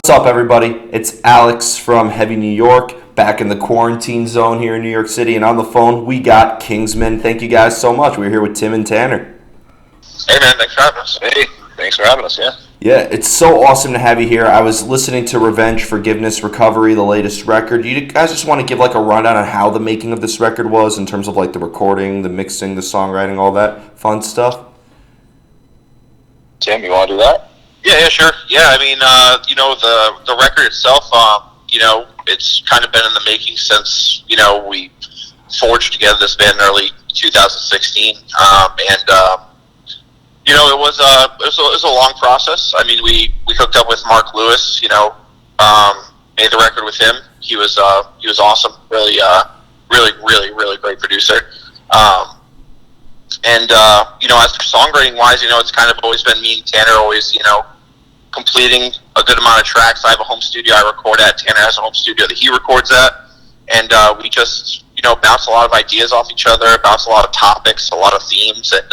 What's up, everybody? It's Alex from Heavy New York, back in the quarantine zone here in New York City, and on the phone we got Kingsmen. Thank you guys so much. We're here with Tim and Tanner. Hey man, thanks for having us. Hey, thanks for having us, yeah. Yeah, it's so awesome to have you here. I was listening to Revenge, Forgiveness, Recovery, the latest record. You guys just want to give like a rundown on how the making of this record was in terms of like the recording, the mixing, the songwriting, all that fun stuff? Tim, you want to do that? Yeah, sure. Yeah, I mean, the record itself, it's kind of been in the making since, we forged together this band in early 2016. It was a long process. I mean, we hooked up with Mark Lewis, made the record with him. He was awesome. Really, really great producer. As for songwriting wise, it's kind of always been me and Tanner always, completing a good amount of tracks. I have a home studio I record at. Tanner has a home studio that he records at. And we just, bounce a lot of ideas off each other, bounce a lot of topics, a lot of themes, and,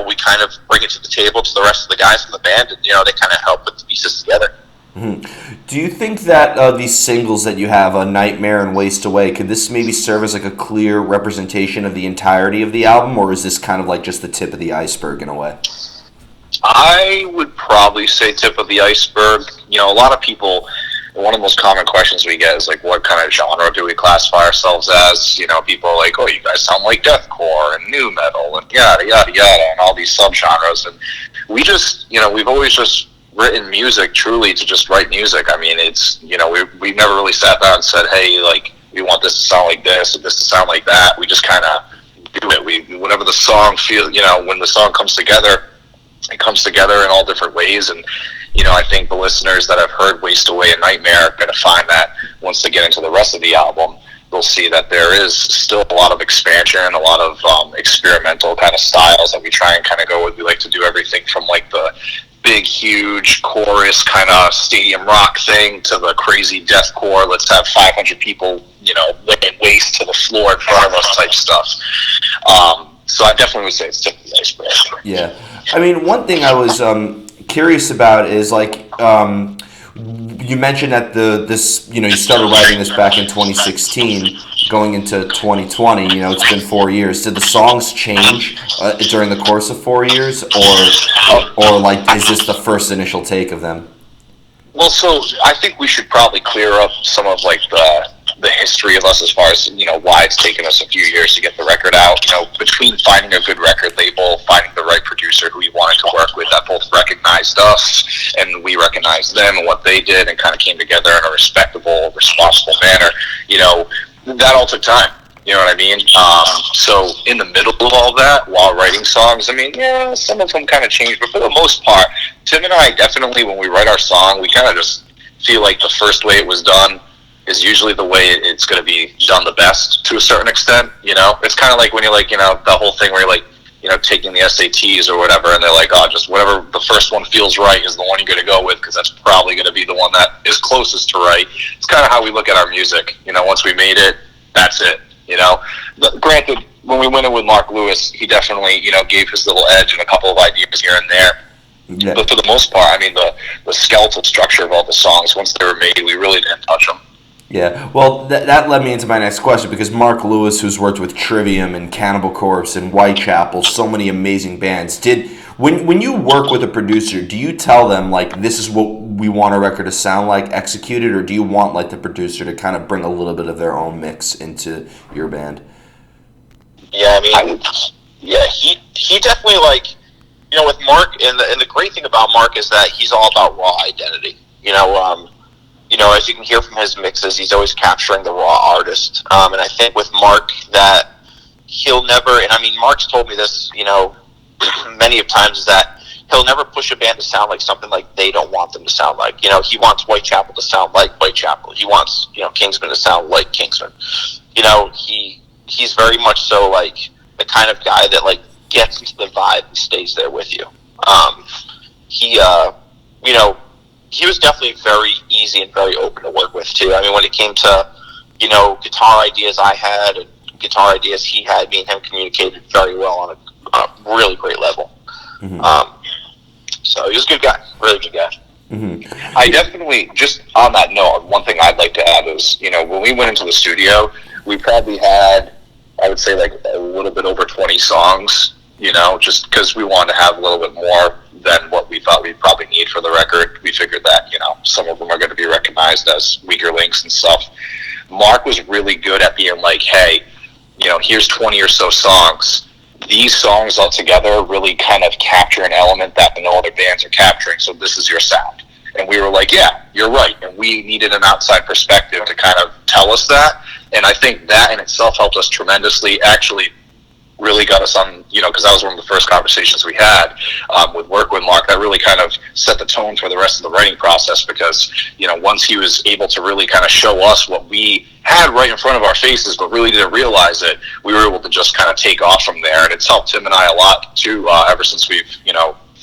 we kind of bring it to the table to the rest of the guys in the band, and, they kind of help put the pieces together. Mm-hmm. Do you think that these singles that you have, Nightmare and Waste Away, could this maybe serve as like a clear representation of the entirety of the album, or is this kind of like just the tip of the iceberg in a way? I would probably say tip of the iceberg. A lot of people, one of the most common questions we get is like, what kind of genre do we classify ourselves as? People are like, oh, you guys sound like deathcore and nu metal and yada, yada, yada, and all these subgenres. And we just, we've always just written music truly to just write music. I mean, it's, we've never really sat down and said, hey, like, we want this to sound like this and this to sound like that. We just kind of do it. Whenever the song when the song comes together, it comes together in all different ways. And, I think the listeners that have heard Waste Away and Nightmare are going to find that once they get into the rest of the album, they'll see that there is still a lot of expansion, a lot of experimental kind of styles that we try and kind of go with. We like to do everything from like the big, huge chorus kind of stadium rock thing to the crazy deathcore, let's have 500 people, laying waste to the floor in front of us type stuff. So I definitely would say it's tip of the iceberg. Yeah. I mean, one thing I was curious about is like you mentioned that you started writing this back in 2016, going into 2020. It's been 4 years. Did the songs change during the course of 4 years, or like is this the first initial take of them? Well, so I think we should probably clear up some of like the history of us as far as why it's taken us a few years to get the record out. Between finding a good record label, finding the right producer who we wanted to work with that both recognized us and we recognized them and what they did and kind of came together in a respectable, responsible manner, that all took time. You know what I mean? So in the middle of all that, while writing songs, I mean, yeah, some of them kind of changed, but for the most part, Tim and I definitely, when we write our song, we kind of just feel like the first way it was done is usually the way it's going to be done the best to a certain extent. It's kind of like when you're like, the whole thing where you're like, taking the SATs or whatever, and they're like, oh, just whatever the first one feels right is the one you're going to go with, because that's probably going to be the one that is closest to right. It's kind of how we look at our music. Once we made it, that's it. Granted, when we went in with Mark Lewis, he definitely, gave his little edge and a couple of ideas here and there. Yeah. But for the most part, I mean, the skeletal structure of all the songs, once they were made, we really didn't touch them. Yeah, well, that led me into my next question, because Mark Lewis, who's worked with Trivium and Cannibal Corpse and Whitechapel, so many amazing bands, when you work with a producer, do you tell them, like, this is what we want our record to sound like, executed, or do you want, like, the producer to kind of bring a little bit of their own mix into your band? Yeah, I mean, he definitely, like, with Mark, and the great thing about Mark is that he's all about raw identity. As you can hear from his mixes, he's always capturing the raw artist. And I think with Mark that he'll never, and I mean, Mark's told me this, many of times, is that he'll never push a band to sound like something like they don't want them to sound like. He wants Whitechapel to sound like Whitechapel. He wants, Kingsmen to sound like Kingsmen. He's very much so like the kind of guy that like gets into the vibe and stays there with you. He was definitely very easy and very open to work with too. I mean, when it came to, guitar ideas I had and guitar ideas he had, me and him communicated very well on a really great level. Mm-hmm. So he was a good guy, really good guy. I definitely, just on that note, one thing I'd like to add is, when we went into the studio, we probably had, I would say, like a little bit over 20 songs, just because we wanted to have a little bit more than what we thought we'd probably need for the record. We figured that, some of them are going to be recognized as weaker links and stuff. Mark was really good at being like, hey, here's 20 or so songs. These songs all together really kind of capture an element that no other bands are capturing, so this is your sound. And we were like, yeah, you're right. And we needed an outside perspective to kind of tell us that. And I think that in itself helped us tremendously. Actually, really got us on, because that was one of the first conversations we had with Mark. That really kind of set the tone for the rest of the writing process, because, once he was able to really kind of show us what we had right in front of our faces, but really didn't realize it, we were able to just kind of take off from there. And it's helped Tim and I a lot, too, ever since we've,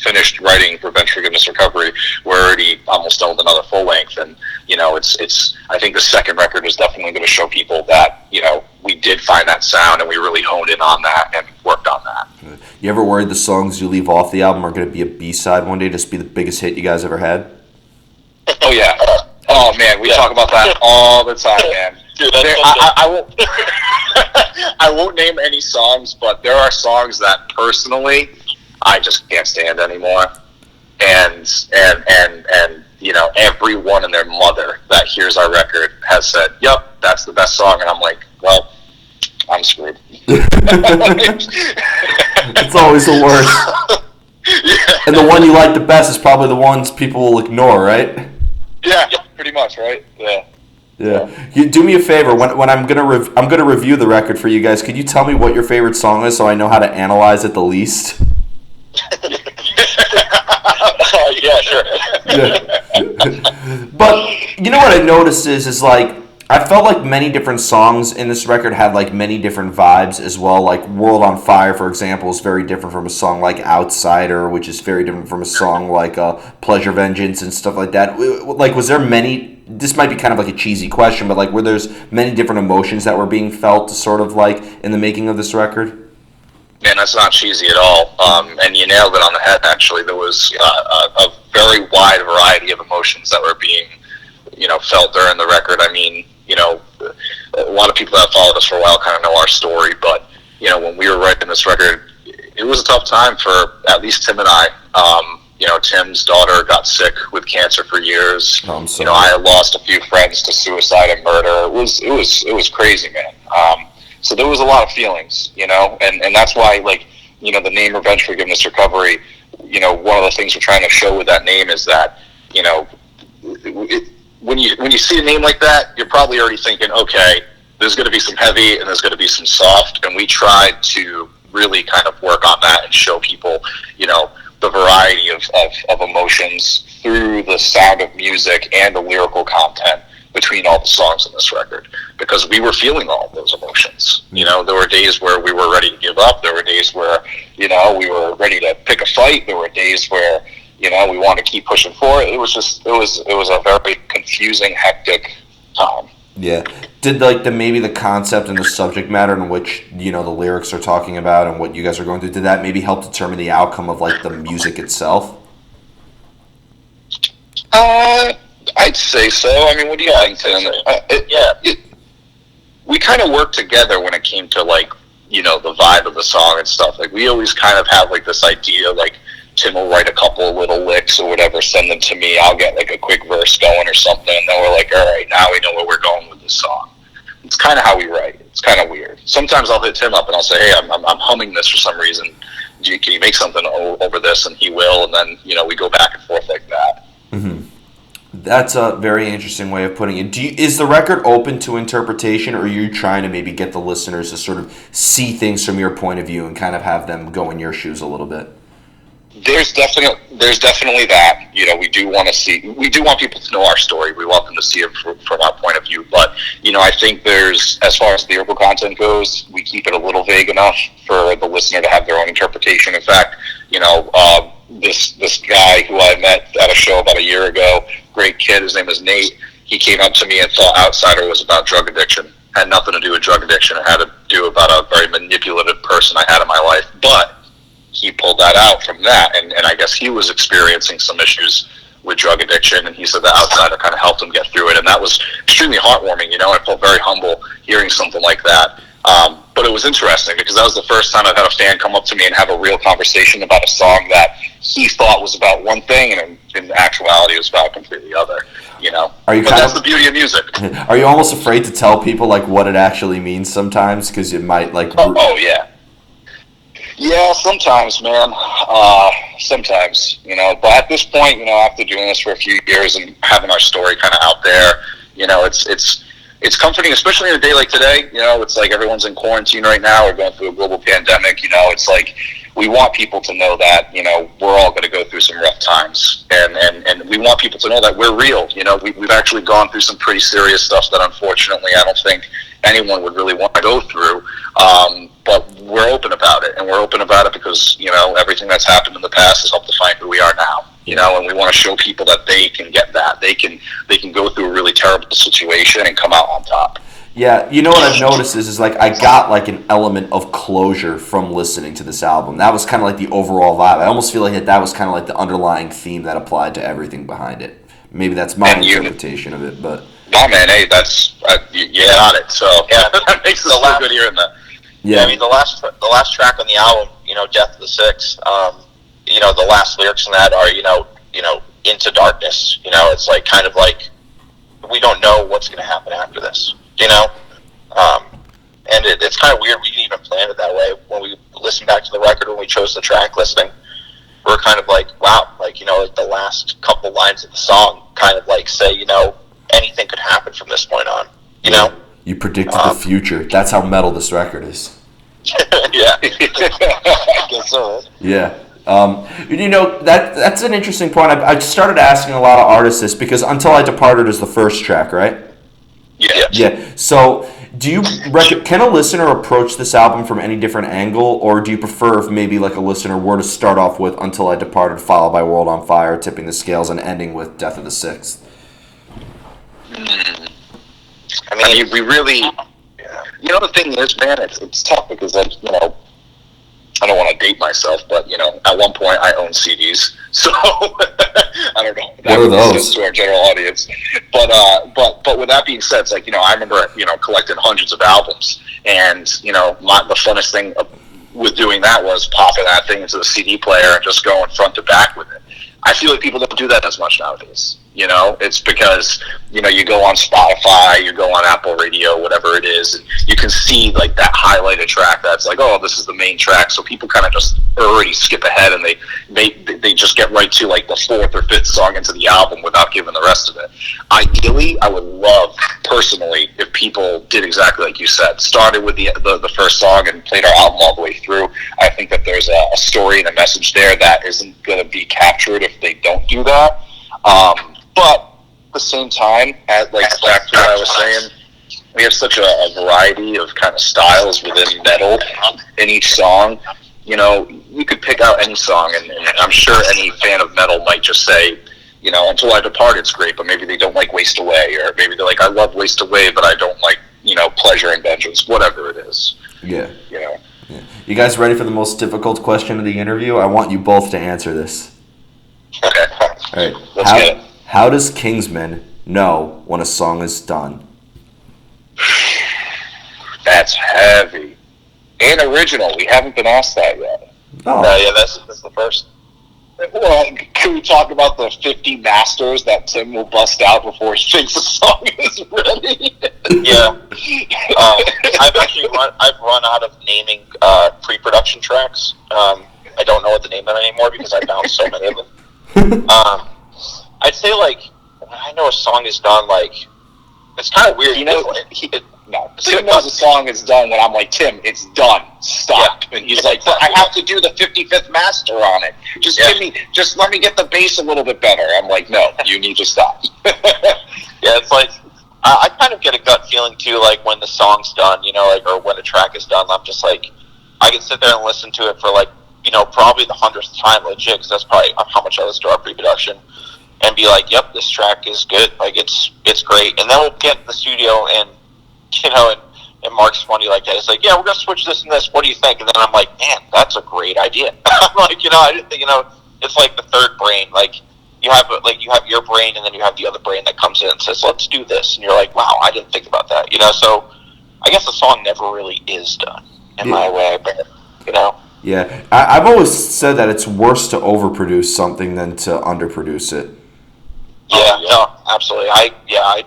finished writing Revenge, Forgiveness, Recovery. We're already almost done with another full length, and it's I think the second record is definitely going to show people that we did find that sound and we really honed in on that and worked on that. You ever worried the songs you leave off the album are going to be a B-side one day, just be the biggest hit you guys ever had? Oh yeah. Oh man, we talk about that all the time, man. Dude, I won't I won't name any songs, but there are songs that personally I just can't stand anymore. And everyone and their mother that hears our record has said, yep, that's the best song. And I'm like, well, I'm screwed. It's always the worst. Yeah. And the one you like the best is probably the ones people will ignore, right? Yeah, pretty much, right? Yeah. Yeah. You do me a favor, when I'm gonna review the record for you guys, could you tell me what your favorite song is so I know how to analyze it the least? Yeah, sure. Yeah. But you know what I noticed is like I felt like many different songs in this record had like many different vibes as well. Like World on Fire, for example, is very different from a song like Outsider, which is very different from a song like Pleasure Vengeance and stuff like that. Like, was there many, this might be kind of like a cheesy question, but like were there's many different emotions that were being felt sort of like in the making of this record? Man, that's not cheesy at all. And you nailed it on the head, actually. There was a very wide variety of emotions that were being, felt during the record. I mean, a lot of people that have followed us for a while kind of know our story, but, when we were writing this record, it was a tough time for at least Tim and I. Tim's daughter got sick with cancer for years. Oh, I'm sorry. I lost a few friends to suicide and murder. It was crazy, man. So there was a lot of feelings, and that's why, like, the name Revenge, Forgiveness, Recovery, one of the things we're trying to show with that name is that, when you see a name like that, you're probably already thinking, okay, there's going to be some heavy and there's going to be some soft, and we tried to really kind of work on that and show people, the variety of emotions through the sound of music and the lyrical content between all the songs in this record, because we were feeling all of those emotions. There were days where we were ready to give up. There were days where, we were ready to pick a fight. There were days where, we wanted to keep pushing forward. It was a very confusing, hectic time. Yeah. Did maybe the concept and the subject matter in which, the lyrics are talking about and what you guys are going through, did that maybe help determine the outcome of like the music itself? I'd say so. I mean, what do you think, Tim? We kind of worked together when it came to, like, the vibe of the song and stuff. Like, we always kind of have, like, this idea, like, Tim will write a couple of little licks or whatever, send them to me, I'll get, like, a quick verse going or something, and then we're like, all right, now we know where we're going with this song. It's kind of how we write. It's kind of weird. Sometimes I'll hit Tim up and I'll say, hey, I'm humming this for some reason. Can you make something over this? And he will, and then, we go back and forth like that. Mm-hmm. That's a very interesting way of putting it. Is the record open to interpretation, or are you trying to maybe get the listeners to sort of see things from your point of view and kind of have them go in your shoes a little bit? There's definitely that. We do want people to know our story. We want them to see it from our point of view. But, I think as far as lyrical content goes, we keep it a little vague enough for the listener to have their own interpretation. In fact, this guy who I met at a show about a year ago, great kid, his name is Nate, he came up to me and thought Outsider was about drug addiction. It had nothing to do with drug addiction. It had to do about a very manipulative person I had in my life. But he pulled that out from that, and I guess he was experiencing some issues with drug addiction, and he said that Outsider kind of helped him get through it, and that was extremely heartwarming. You know, I felt very humble hearing something like that. But it was interesting because that was the first time I've had a fan come up to me and have a real conversation about a song that he thought was about one thing, and in actuality it was about completely other. You know, but that's the beauty of music. Are you almost afraid to tell people like what it actually means sometimes because it might like? Oh yeah. Yeah, sometimes, man. Sometimes, you know. But at this point, you know, after doing this for a few years and having our story kind of out there, you know, it's comforting, especially in a day like today. You know, it's like everyone's in quarantine right now. We're going through a global pandemic. You know, it's like we want people to know that, you know, we're all going to go through some rough times, and we want people to know that we're real. You know, we've actually gone through some pretty serious stuff that unfortunately I don't think anyone would really want to go through. But we're open about it, and we're open about it because, you know, everything that's happened in the past has helped define who we are now. You know, and we want to show people that they can get that. They can go through a really terrible situation and come out on top. Yeah, you know what I've noticed is like I got like an element of closure from listening to this album. That was kind of like the overall vibe. I almost feel like that was kind of like the underlying theme that applied to everything behind it. Maybe that's my interpretation of it, but no, man, hey, that's you got it. So yeah, that makes us feel good hearing that. Yeah, I mean the last track on the album, you know, Death of the Six. You know, the last lyrics in that are, you know, into darkness. You know, it's like kind of like we don't know what's going to happen after this. You know, and it's kind of weird. We didn't even plan it that way. When we listened back to the record, when we chose the track listing, we're kind of like, wow, like, you know, like the last couple lines of the song kind of like say, you know, anything could happen from this point on. You know, you predicted the future. That's how metal this record is. Yeah, I guess so. Yeah. You know, that's an interesting point. I started asking a lot of artists this because Until I Departed is the first track, right? Yeah. Yeah. So, can a listener approach this album from any different angle, or do you prefer if maybe like a listener were to start off with Until I Departed, followed by World on Fire, tipping the scales, and ending with Death of the Sixth? I mean, we really, you know, the thing is, man, it's tough because, like, you know, I don't want to date myself, but, you know, at one point I owned CDs, so I don't know. What are those? To our general audience, but with that being said, it's like, you know, I remember, you know, collecting hundreds of albums, and, you know, the funnest thing with doing that was popping that thing into the CD player and just going front to back with it. I feel like people don't do that as much nowadays. You know, it's because, you know, you go on Spotify, you go on Apple Radio, whatever it is, and you can see like that highlighted track that's like, oh, this is the main track. So people kind of just already skip ahead and they just get right to like the fourth or fifth song into the album without giving the rest of it. Ideally, I would love personally if people did exactly like you said, started with the first song and played our album all the way through. I think that there's a story and a message there that isn't going to be captured if they don't do that. But at the same time, back to what I was saying, we have such a variety of kind of styles within metal in each song. You know, you could pick out any song, and I'm sure any fan of metal might just say, you know, Until I Depart, it's great, but maybe they don't like Waste Away, or maybe they're like, I love Waste Away, but I don't like, you know, Pleasure and Vengeance, whatever it is. Yeah. You know. Yeah. You guys ready for the most difficult question of the interview? I want you both to answer this. Okay. All right. Let's get it. How does Kingsmen know when a song is done? That's heavy. And original. We haven't been asked that yet. Oh. Yeah, that's the first. Well, can we talk about the 50 masters that Tim will bust out before he thinks the song is ready? Yeah. I've run out of naming pre-production tracks. I don't know what to name them anymore because I found so many of them. I'd say, like, when I know a song is done, like, it's kind of weird. Tim knows a song is done when I'm like, Tim, it's done. Stop. Yeah. And he's like, I have to do the 55th master on it. Just let me get the bass a little bit better. I'm like, no, you need to stop. Yeah, it's like, I kind of get a gut feeling, too, like, when the song's done, you know, like, or when a track is done, I'm just like, I can sit there and listen to it for, like, you know, probably the 100th time legit, because that's probably how much I listen to our pre-production, and be like, yep, this track is good, like, it's great. And then we'll get in the studio, and, you know, and Mark's funny like that. It's like, yeah, we're going to switch this and this, what do you think? And then I'm like, man, that's a great idea. I'm like, you know, I didn't think, you know, it's like the third brain, like, you have your brain, and then you have the other brain that comes in and says, let's do this, and you're like, wow, I didn't think about that, so I guess the song never really is done in my way, Yeah, I've always said that it's worse to overproduce something than to underproduce it. Yeah, no, absolutely. I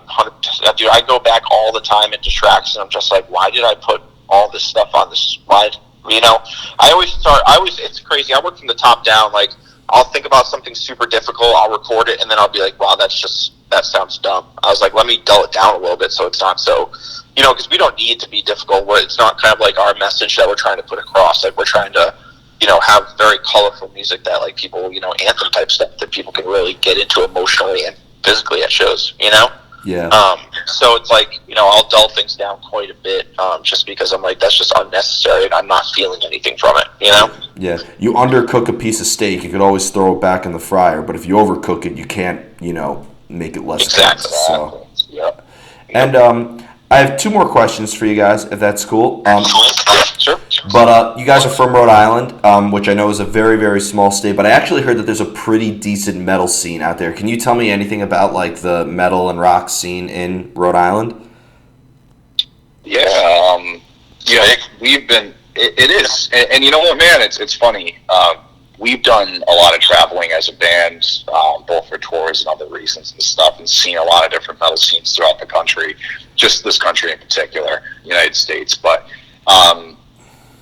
100%, dude. I go back all the time into tracks, and I'm just like, why did I put all this stuff on this? Why, it's crazy. I work from the top down. Like, I'll think about something super difficult, I'll record it, and then I'll be like, wow, that sounds dumb. I was like, let me dull it down a little bit so it's not so, because we don't need it to be difficult. It's not kind of like our message that we're trying to put across. Like, we're trying to, have very colorful music that, like, people, anthem type stuff that people can really get into emotionally and physically at shows, Yeah. So it's like, I'll dull things down quite a bit, just because I'm like, that's just unnecessary and I'm not feeling anything from it, Yeah. You undercook a piece of steak, you could always throw it back in the fryer, but if you overcook it, you can't, make it less Exactly. dense, so. Yep. And I have two more questions for you guys, if that's cool. Sure. But you guys are from Rhode Island, which I know is a very, very small state, but I actually heard that there's a pretty decent metal scene out there. Can you tell me anything about, like, the metal and rock scene in Rhode Island? Yeah, it is. And you know what, man, it's funny. We've done a lot of traveling as a band, both for tours and other reasons and stuff, and seen a lot of different metal scenes throughout the country, just this country in particular, United States. But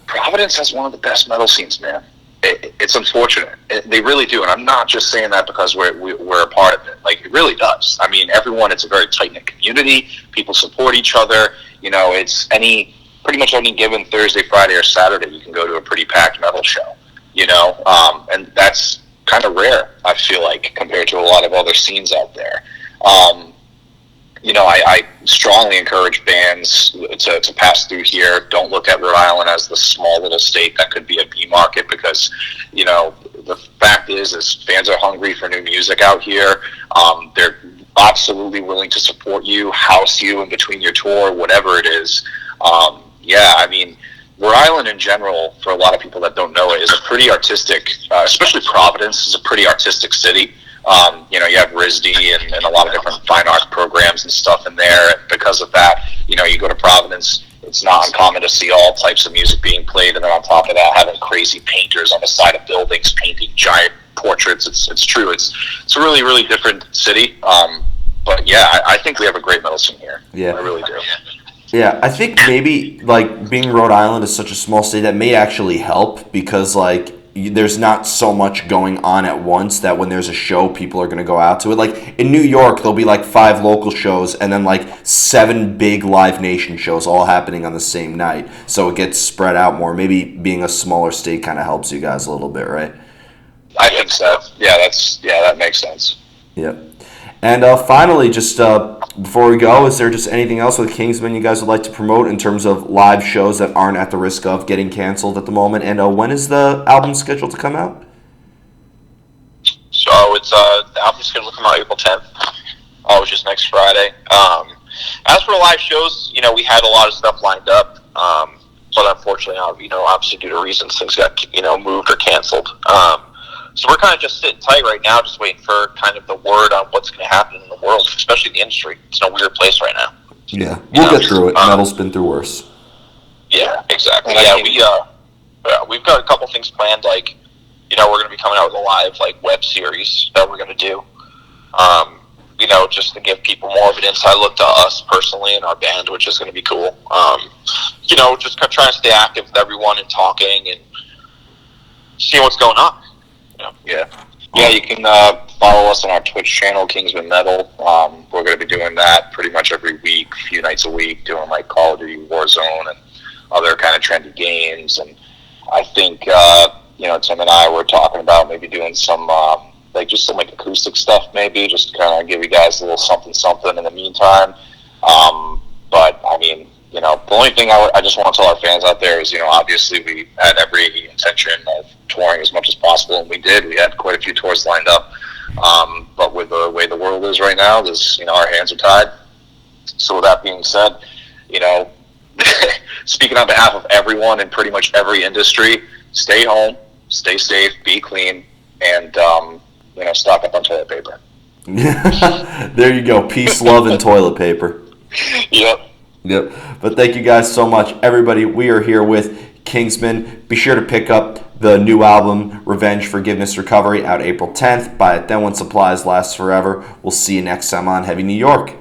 Providence has one of the best metal scenes, man. It's unfortunate. They really do, and I'm not just saying that because we're a part of it. Like, it really does. I mean, it's a very tight-knit community. People support each other. It's pretty much any given Thursday, Friday, or Saturday, you can go to a pretty packed metal show. And that's kind of rare, I feel like, compared to a lot of other scenes out there. I strongly encourage bands to pass through here. Don't look at Rhode Island as the small little state that could be a B market, because, the fact is fans are hungry for new music out here. They're absolutely willing to support you, house you in between your tour, whatever it is. Rhode Island in general, for a lot of people that don't know it, is a pretty artistic, especially Providence is a pretty artistic city. You have RISD and a lot of different fine art programs and stuff in there. And because of that, you go to Providence, it's not uncommon to see all types of music being played. And then on top of that, having crazy painters on the side of buildings painting giant portraits. It's true. It's a really, really different city. But yeah, I think we have a great metal scene here. Yeah. I really do. Yeah, I think maybe, like, being Rhode Island is such a small state, that may actually help, because, like, there's not so much going on at once that when there's a show, people are going to go out to it. Like, in New York, there'll be, like, 5 local shows and then, like, 7 big Live Nation shows all happening on the same night. So it gets spread out more. Maybe being a smaller state kind of helps you guys a little bit, right? I think so. Yeah, that makes sense. Yep. And finally, just before we go, is there just anything else with Kingsmen you guys would like to promote in terms of live shows that aren't at the risk of getting canceled at the moment? And when is the album scheduled to come out? So it's the album's scheduled to come out April 10th. Which is next Friday. As for live shows, we had a lot of stuff lined up, but unfortunately, obviously due to reasons, things got moved or canceled. So we're kind of just sitting tight right now, just waiting for kind of the word on what's going to happen in the world, especially the industry. It's in a weird place right now. Yeah, we'll get through it. Metal's been through worse. Yeah, exactly. We've got a couple things planned. Like, we're going to be coming out with a live web series that we're going to do. Just to give people more of an inside look to us personally and our band, which is going to be cool. Just trying to stay active with everyone and talking and seeing what's going on. Yeah, you can follow us on our Twitch channel, Kingsmen Metal. We're going to be doing that pretty much every week, a few nights a week, doing like Call of Duty Warzone and other kind of trendy games. And I think, Tim and I were talking about maybe doing some some acoustic stuff, maybe just to kind of give you guys a little something in the meantime. But I mean, the only thing I just want to tell our fans out there is, obviously we had every intention of touring as much as possible, and we did. We had quite a few tours lined up. But with the way the world is right now, our hands are tied. So with that being said, speaking on behalf of everyone in pretty much every industry, stay home, stay safe, be clean, and stock up on toilet paper. There you go. Peace, love, and toilet paper. Yep. Yep. But thank you guys so much. Everybody, we are here with Kingsmen. Be sure to pick up the new album, Revenge, Forgiveness, Recovery, out April 10th. Buy it then when supplies last forever. We'll see you next time on Heavy New York.